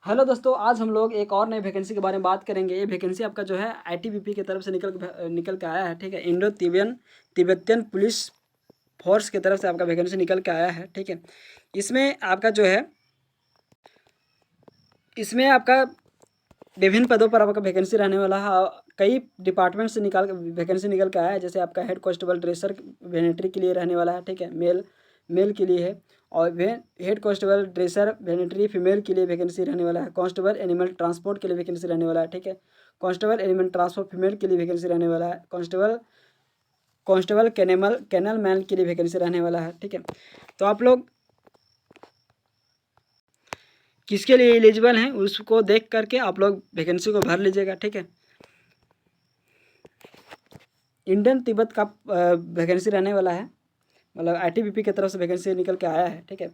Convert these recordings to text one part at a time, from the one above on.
Hello दोस्तों, आज हम लोग एक और नई वैकेंसी के बारे में बात करेंगे। ये वैकेंसी आपका जो है आईटीबीपी की तरफ से निकल के आया है। ठीक है, इंडो तिब्बतियन पुलिस फोर्स की तरफ से आपका वैकेंसी निकल के आया है। ठीक है, इसमें आपका जो है इसमें आपका विभिन्न पदों पर आपका वैकेंसी रहने वाला है। कई डिपार्टमेंट से वैकेंसी निकल के आया है। जैसे आपका हेड कांस्टेबल ड्रेसर वेनेटरी के लिए रहने वाला है। ठीक है, मेल मेल के लिए है। और वे हेड कांस्टेबल ड्रेसर वेनेटरी फीमेल के लिए वैकेंसी रहने वाला है। कांस्टेबल एनिमल ट्रांसपोर्ट के लिए वैकेंसी रहने वाला है। ठीक है, कांस्टेबल एनिमल ट्रांसपोर्ट फीमेल के लिए वैकेंसी रहने वाला है। कांस्टेबल कांस्टेबल कैनल मैन के लिए वैकेंसी रहने वाला है। ठीक है, तो आप लोग किसके लिए एलिजिबल हैं उसको देख करके आप लोग वैकेंसी को भर लीजिएगा। ठीक है, इंडियन तिब्बत का वैकेंसी रहने वाला है। मतलब आईटीबीपी की तरफ से वैकेंसी निकल के आया है। ठीक है,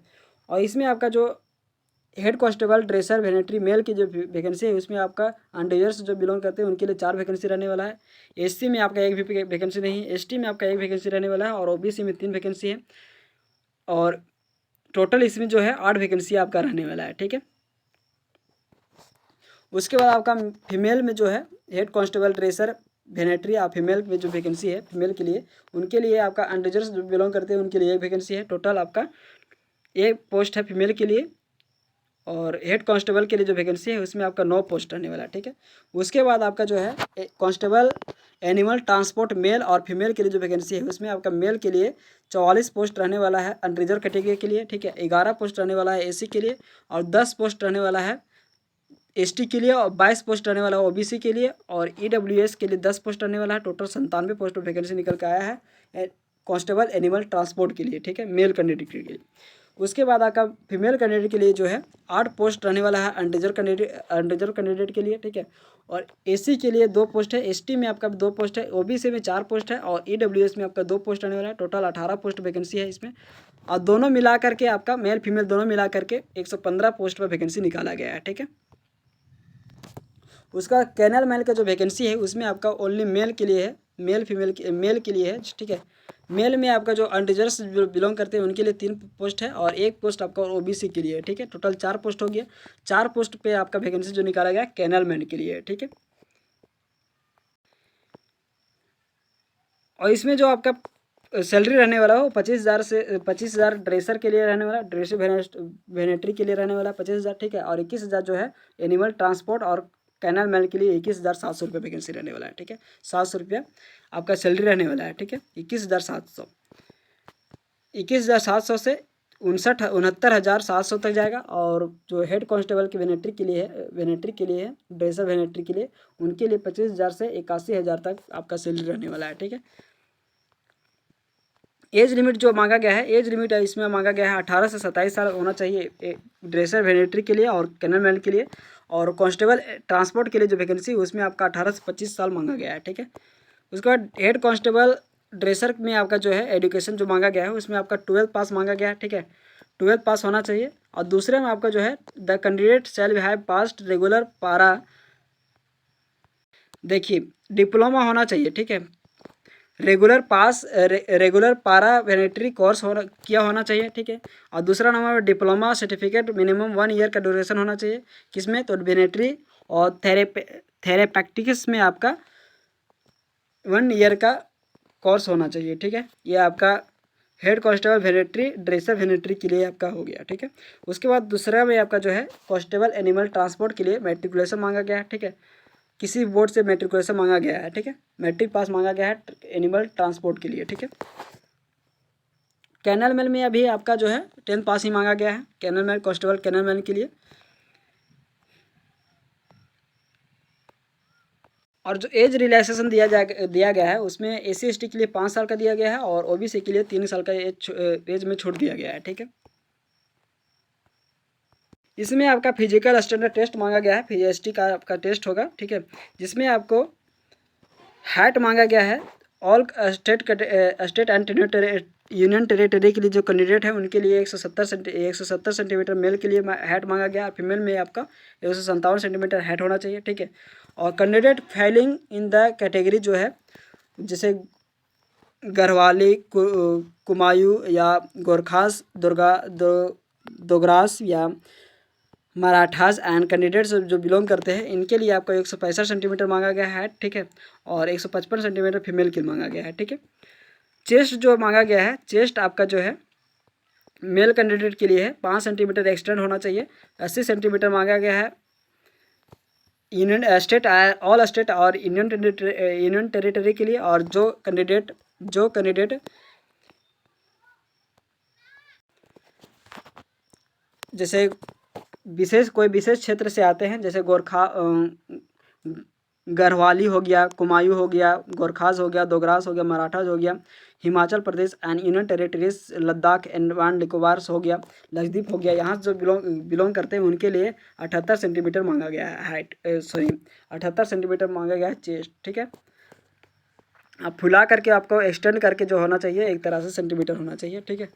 और इसमें आपका जो हेड कांस्टेबल ड्रेसर वेनेटरी मेल की जो वैकेंसी है उसमें आपका अंडर से जो बिलोंग करते हैं उनके लिए 4 वैकेंसी रहने वाला है। एससी में आपका एक भी वैकेंसी नहीं है। एसटी में आपका एक वैकेंसी रहने वाला है और ओबीसी में 3 वैकेंसी है। और टोटल इसमें जो है 8 वैकेंसी आपका रहने वाला है। ठीक है, उसके बाद आपका फीमेल में जो है हेड कांस्टेबल ड्रेसर वेनेटरी आप फीमेल में जो वैकेंसी है फीमेल के लिए उनके लिए आपका अनरिजर्व जो बिलोंग करते हैं उनके लिए एक वैकेंसी है। टोटल आपका एक पोस्ट है फीमेल के लिए। और हेड कांस्टेबल के लिए जो वैकेंसी है उसमें आपका 9 पोस्ट रहने वाला है। ठीक है, उसके बाद आपका जो है कांस्टेबल एनिमल ट्रांसपोर्ट मेल और फीमेल के लिए जो वैकेंसी है उसमें आपका मेल के लिए 44 पोस्ट रहने वाला है अनरिजर्व कैटेगरी के लिए। ठीक है, 11 पोस्ट रहने वाला है एसी के लिए और 10 पोस्ट रहने वाला है एसटी के लिए और 22 पोस्ट रहने वाला है ओबीसी के लिए और ईडब्ल्यूएस के लिए 10 पोस्ट रहने वाला है। टोटल 97 पोस्ट पर वैकेंसी निकल के आया है कांस्टेबल एनिमल ट्रांसपोर्ट के लिए। ठीक है, मेल कैंडिडेट के लिए। उसके बाद आपका फीमेल कैंडिडेट के लिए जो है 8 पोस्ट रहने वाला है अनरिजर्व कैंडिडेट के लिए। ठीक है, और एसी के लिए 2 पोस्ट है। एसटी में आपका 2 पोस्ट है। ओबीसी में 4 पोस्ट है और ईडब्ल्यूएस में आपका 2 पोस्ट रहने वाला है। टोटल 18 पोस्ट वैकेंसी है इसमें। और दोनों मिला करके आपका मेल फीमेल दोनों मिला करके 115 पोस्ट पर वैकेंसी निकाला गया है। ठीक है, उसका कैनल मैन का जो वैकेंसी है उसमें आपका ओनली मेल के लिए है। मेल के लिए है। ठीक है, मेल में आपका जो अनरिजर्व जो बिलोंग करते हैं उनके लिए 3 पोस्ट है और 1 पोस्ट आपका ओबीसी के लिए है। ठीक है, टोटल 4 पोस्ट हो गया। 4 पोस्ट पे आपका वैकेंसी जो निकाला गया कैनल मैन के लिए है। ठीक है, और इसमें जो आपका सैलरी रहने वाला है वो 25,000 ड्रेसर के लिए रहने वाला, ड्रेसर वेनेटरी के लिए रहने वाला 25,000। ठीक है, और 21,000 जो है एनिमल ट्रांसपोर्ट और कैनल मैन के लिए 21,700 रुपये वैकेंसी रहने वाला है। ठीक है, 700 रुपया आपका सैलरी रहने वाला है। ठीक है, 21,700 से 69,700 तक जाएगा। और जो हेड कांस्टेबल की वेनेटरी के लिए है ड्रेसर वेनेटरी के लिए उनके लिए 25,000 से 81,000 तक आपका सैलरी रहने वाला है। ठीक है, एज लिमिट जो मांगा गया है एज लिमिट है इसमें मांगा गया है 18 से 27 साल होना चाहिए ड्रेसर वेनेटरी के लिए और कैनल मैन के लिए। और कांस्टेबल ट्रांसपोर्ट के लिए जो वैकेंसी है उसमें आपका 18 से 25 साल मांगा गया है। ठीक है, उसके बाद हेड कांस्टेबल ड्रेसर में आपका जो है एजुकेशन जो मांगा गया है उसमें आपका 12 पास मांगा गया है। ठीक है, 12 पास होना चाहिए। और दूसरे में आपका जो है the candidate shall have past regular पारा, देखिए डिप्लोमा होना चाहिए। ठीक है, रेगुलर पारा वेनेटरी कोर्स होना चाहिए। ठीक है, और दूसरा number diploma certificate minimum 1 year का ड्यूरेशन होना चाहिए। किसमें तो वेनेटरी और थेरेपैक्टिक्स में आपका 1 ईयर का कोर्स होना चाहिए। ठीक है, ये आपका हेड कांस्टेबल वेनेटरी ड्रेसर वेनेटरी के लिए आपका हो गया। ठीक है, उसके बाद दूसरा में आपका जो है कांस्टेबल एनिमल ट्रांसपोर्ट के लिए मैट्रिकुलेशन मांगा गया है। ठीक है, किसी बोर्ड से मैट्रिकुलेशन मांगा गया है। ठीक है, मैट्रिक पास मांगा गया है एनिमल ट्रांसपोर्ट के लिए। ठीक है, कैनल मैन में अभी आपका जो है 10th पास ही मांगा गया है canal man constable canal man के लिए। और जो एज रिलैक्सेशन दिया गया है उसमें एसी एसटी के लिए 5 साल का दिया गया है और ओबीसी के लिए 3 साल का एज में छूट दिया गया है। ठीक है, इसमें आपका फिजिकल स्टैंडर्ड टेस्ट मांगा गया है फिजिएसटी का आपका टेस्ट होगा। ठीक है, जिसमें आपको हाइट मांगा गया है। All state and union territory के लिए जो कैंडिडेट है उनके लिए 170 सेंटीमीटर मेल के लिए हाइट मांगा गया है। फीमेल में आपका 157 सेंटीमीटर हाइट होना चाहिए। ठीक है, और candidate filing in the category जो है जैसे गढ़वाली कुमायूं या गोरखास दोगरास या मराठास एंड कैंडिडेट्स जो बिलोंग करते हैं इनके लिए आपको 165 सेंटीमीटर मांगा गया है, ठीक है, और 155 सेंटीमीटर फीमेल के लिए मांगा गया है, ठीक है। चेस्ट जो मांगा गया है, चेस्ट आपका जो है मेल कैंडिडेट के लिए है 5 सेंटीमीटर एक्सटेंड होना चाहिए। 80 सेंटीमीटर मांगा गया है यूनियन स्टेट, ऑल स्टेट और यूनियन टेरिटरी के लिए। और जो कैंडिडेट जैसे कोई विशेष क्षेत्र से आते हैं, जैसे गोरखा, गढ़वाली हो गया, कुमायूं हो गया, गोरखास हो गया, दोगरास हो गया, मराठास हो गया, Himachal Pradesh and union territories, Ladakh, Andaman Nicobars हो गया, लक्षद्वीप हो गया, यहाँ जो बिलोंग करते हैं उनके लिए 78 सेंटीमीटर मांगा गया है हाइट, 78 सेंटीमीटर मांगा गया है चेस्ट, ठीक है। अब फुला करके आपको एक्सटेंड करके जो होना चाहिए 1 सेंटीमीटर होना चाहिए, ठीक है।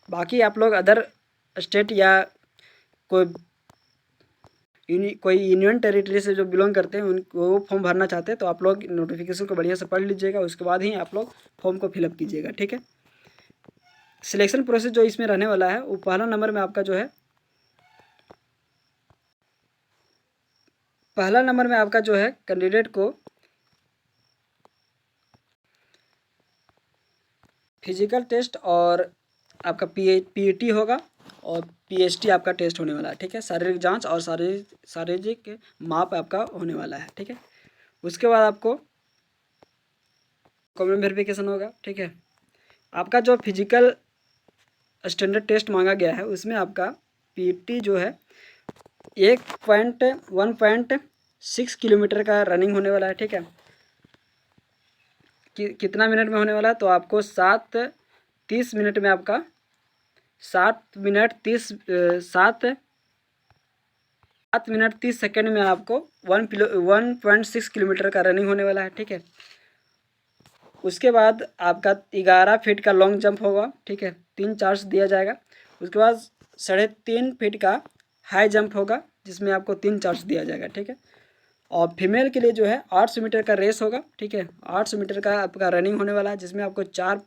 बाकी आप लोग अदर स्टेट या कोई यूनियन टेरिटरी से जो बिलोंग करते हैं उनको वो फॉर्म भरना चाहते हैं तो आप लोग नोटिफिकेशन को बढ़िया से पढ़ लीजिएगा, उसके बाद ही आप लोग फॉर्म को फिलअप कीजिएगा, ठीक है। सिलेक्शन प्रोसेस जो इसमें रहने वाला है वो पहला नंबर में आपका जो है कैंडिडेट को फिजिकल टेस्ट और आपका पीईटी होगा और पीएचटी आपका टेस्ट होने वाला है, ठीक है। शारीरिक जांच और शारीरिक माप आपका होने वाला है, ठीक है। उसके बाद आपको कॉमन वेरिफिकेशन होगा, ठीक है। आपका जो फिजिकल स्टैंडर्ड टेस्ट मांगा गया है उसमें आपका पीटी जो है 1.6 किलोमीटर का रनिंग होने वाला है, ठीक है। कितना मिनट में होने वाला है तो आपको 7:30 मिनट में आपका 7 मिनट 30 सेकेंड में आपको 1.6 किलोमीटर का रनिंग होने वाला है, ठीक है। उसके बाद आपका 11 फीट का लॉन्ग जंप होगा, ठीक है, 3 चार्ज दिया जाएगा। उसके बाद 3.5 फीट का हाई जंप होगा जिसमें आपको 3 चार्ज दिया जाएगा, ठीक है। और फीमेल के लिए जो है 800 मीटर का रेस होगा, ठीक है। 800 मीटर का आपका रनिंग होने वाला है जिसमें आपको 4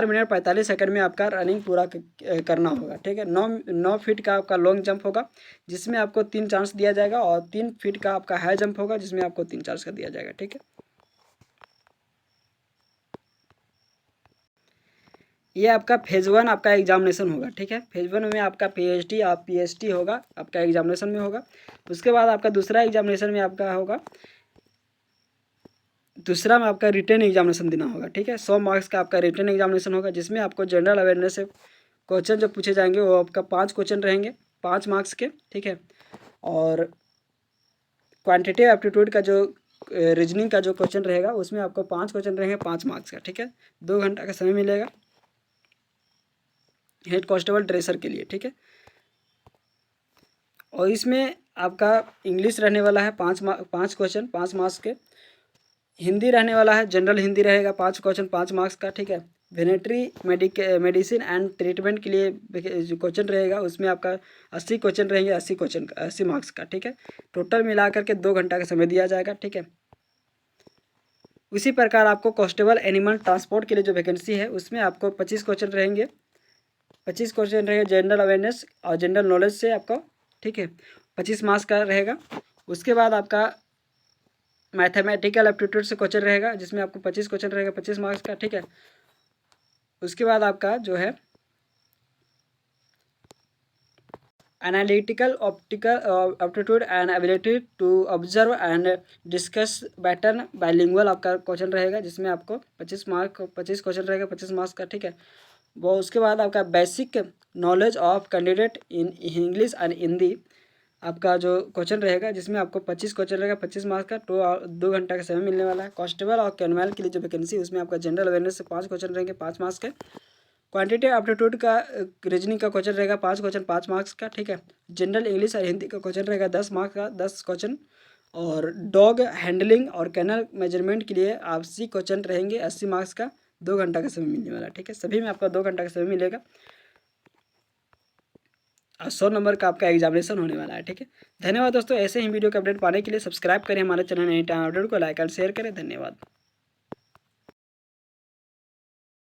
मिनट 45 सेकंड में आपका रनिंग पूरा करना होगा, ठीक है। 9 फीट का आपका लॉन्ग जंप होगा जिसमें आपको 3 चांस दिया जाएगा और 3 फीट का आपका हाई जंप होगा जिसमें आपको 3 चांस का दिया जाएगा, ठीक है। ये आपका फेज 1 आपका एग्जामिनेशन होगा, ठीक है। फेज 1 में आपका पीएचडी और पीएचटी होगा आपका एग्जामिनेशन में होगा। उसके बाद आपका दूसरा एग्जामिनेशन में आपका होगा, दूसरा में आपका रिटन एग्जामिनेशन देना होगा, ठीक है। 100 मार्क्स का आपका रिटन एग्जामिनेशन होगा जिसमें आपको जनरल अवेयरनेस से क्वेश्चन जो पूछे जाएंगे वो आपका 5 क्वेश्चन रहेंगे 5 मार्क्स के, ठीक है। और क्वांटिटेटिव एप्टीट्यूड का जो रीजनिंग का जो क्वेश्चन रहेगा उसमें आपको 5 क्वेश्चन रहेंगे 5 मार्क्स का, ठीक है। 2 घंटा का समय मिलेगा हेड कांस्टेबल ड्रेसर के लिए, ठीक है। और इसमें आपका इंग्लिश रहने वाला है 5 क्वेश्चन 5 मार्क्स के। हिंदी रहने वाला है, जनरल हिंदी रहेगा 5 क्वेश्चन 5 मार्क्स का, ठीक है। वेटरनरी मेडिसिन एंड ट्रीटमेंट के लिए जो क्वेश्चन रहेगा उसमें आपका 80 क्वेश्चन रहेंगे 80 मार्क्स का, ठीक है। टोटल मिला करके 2 घंटा का समय दिया जाएगा, ठीक है। उसी प्रकार आपको कांस्टेबल एनिमल ट्रांसपोर्ट के लिए जो वैकेंसी है उसमें आपको 25 क्वेश्चन रहेंगे 25 क्वेश्चन रहेंगे जनरल अवेयरनेस और जनरल नॉलेज से आपका, ठीक है, 25 मार्क्स का रहेगा। उसके बाद आपका मैथमेटिकल एप्टीट्यूड से क्वेश्चन रहेगा जिसमें आपको 25 क्वेश्चन रहेगा 25 मार्क्स का, ठीक है। उसके बाद आपका जो है analytical optical aptitude and ability to observe and discuss pattern bilingual आपका क्वेश्चन रहेगा जिसमें आपको 25 क्वेश्चन रहेगा 25 मार्क्स का, ठीक है। वो उसके बाद आपका basic knowledge of candidate in English and Hindi आपका जो क्वेश्चन रहेगा जिसमें आपको 25 क्वेश्चन रहेगा 25 मार्क्स का। 2 घंटा का समय मिलने वाला है। कांस्टेबल और कैनवाल के लिए जो वैकेंसी उसमें आपका जनरल अवेयरनेस से 5 क्वेश्चन रहेंगे 5 मार्क्स के। क्वांटिटेटिव एप्टीट्यूड का रीजनिंग का क्वेश्चन रहेगा 5 क्वेश्चन 5 मार्क्स का, ठीक है। जनरल इंग्लिश और हिंदी का क्वेश्चन रहेगा 10 मार्क्स का 10 क्वेश्चन। और डॉग हैंडलिंग और कैनल मेजरमेंट के लिए 80 क्वेश्चन रहेंगे 80 मार्क्स का। 2 घंटा का समय मिलने वाला है, ठीक है। सभी में आपका 2 घंटा का समय मिलेगा और 100 नंबर का आपका एग्जामिनेशन होने वाला है, ठीक है। धन्यवाद दोस्तों। ऐसे ही वीडियो के अपडेट पाने के लिए सब्सक्राइब करें हमारे चैनल एनी टाइम अपडेट को, लाइक एंड शेयर करें। धन्यवाद।